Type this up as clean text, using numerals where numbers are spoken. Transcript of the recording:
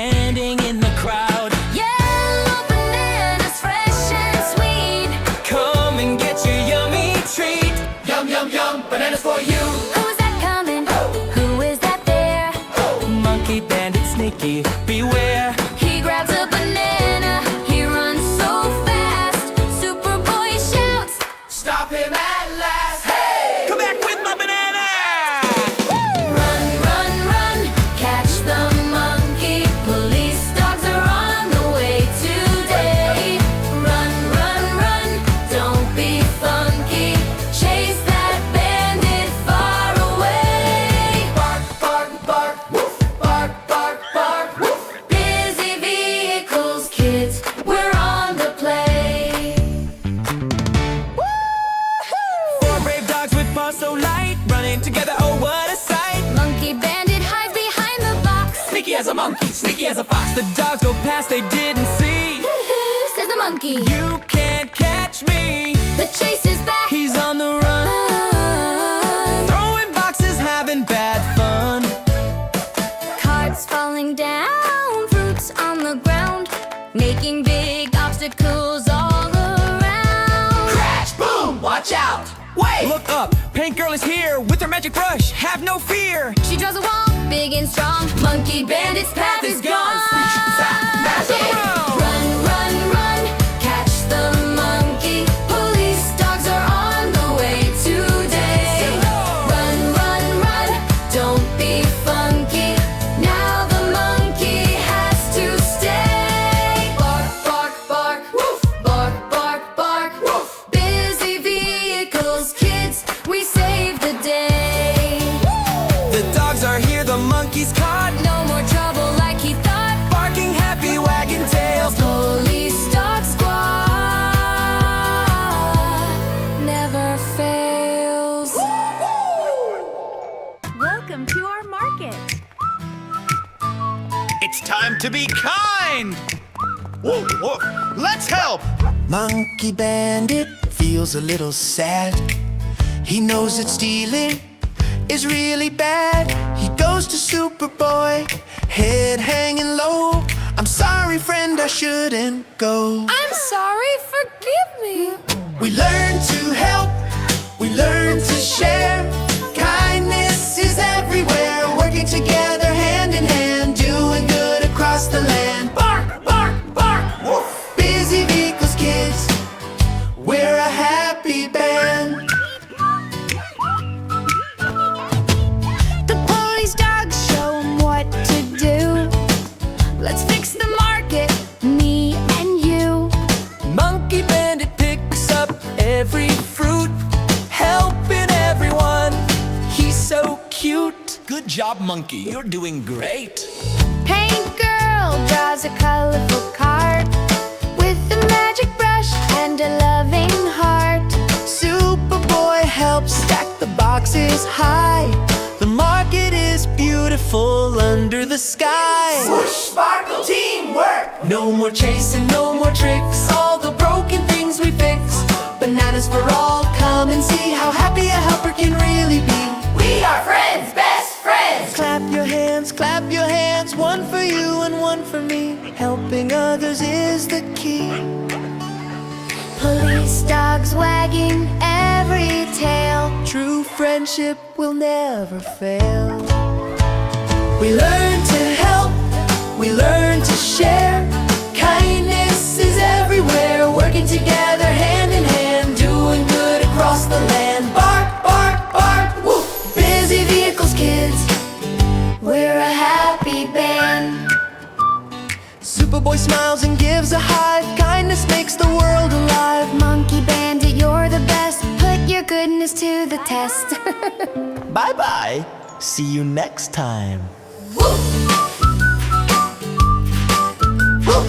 standing in the crowd. Yellow bananas, fresh and sweet. Come and get your yummy treat. Yum, yum, yum, bananas for you. Who's that coming? Who is that there? Monkey Bandit sneaky, beware. He grabs a banana, he runs so fast. Superboy shouts, Stop him at last. Hey! Come back with my banana! run, run, run, catch the monkey. Police dogs are on the way today. Run, run, run, don't be funky. Chase that bandit far away. Bark, bark, bark, woof. Bark, bark, bark, woof. Busy vehicles, kids, we're on the play. Four brave dogs with paws so light, running together, oh what a sight. Monkey Bandit hides behind the box. Sneaky as a monkey, sneaky as a fox. The dogs go past, they didn't see. Says the monkey. You can't catch me. The chase is back. He's on the run, throwing boxes, having bad fun. Carts falling down, fruits on the ground, making big obstacles all around. Crash, boom, watch out. Wait! Look up, Paint Girl is here with her magic brush. Have no fear. She draws a wall, big and strong. Monkey Bandit's path is gone. Magic. Run, run, run, catch the monkey. Police dogs are on the way today. Run, run, run, don't be funky. Now the monkey has to stay. Bark, bark, bark, woof. Bark, bark, bark, woof. Busy vehicles, kids, we save the day. The dogs are here, the monkey's caught, No more trouble like he thought. barking happy, wagging tails. Police dog squad never fails. Welcome to our market. It's time to be kind! Whoa, whoa. Let's help! Monkey Bandit feels a little sad. He knows that stealing is really bad. He goes to Superboy, head hanging low. I'm sorry, friend, I shouldn't go. I'm sorry, forgive me. We learn to help, we learn to share. Kindness is everywhere, working together hand in hand, doing good across the land. Bark, bark, bark, woof. Busy vehicles, kids, we're a happy band. The police dogs show 'em what to do. Let's fix the market, me and you. Monkey Bandit picks up every fruit, helping everyone. He's so cute. Good job, Monkey. You're doing great. Paint Girl draws a colorful cart with a magic brush and a loving heart. Superboy helps stack the boxes high. The market is beautiful under the sky. Swoosh, sparkle, teamwork. No more chasing, no more tricks. All the broken things we fix. Bananas for all, come and see how happy a helper can really be. We are friends, best friends. Clap your hands, one for you and one for me. Helping others is the key. Police dogs wagging every tail. True friendship will never fail. We learn to help, we learn to share. Kindness is everywhere, working together hand in hand, doing good across the land. Bark, bark, bark, woof. Busy vehicles, kids, We're a happy band. Superboy smiles and gives a high. Kindness makes the world alive. Monkey Bandit, you're the best. Put your goodness to the test. Bye-bye. See you next time. Woo! Woo!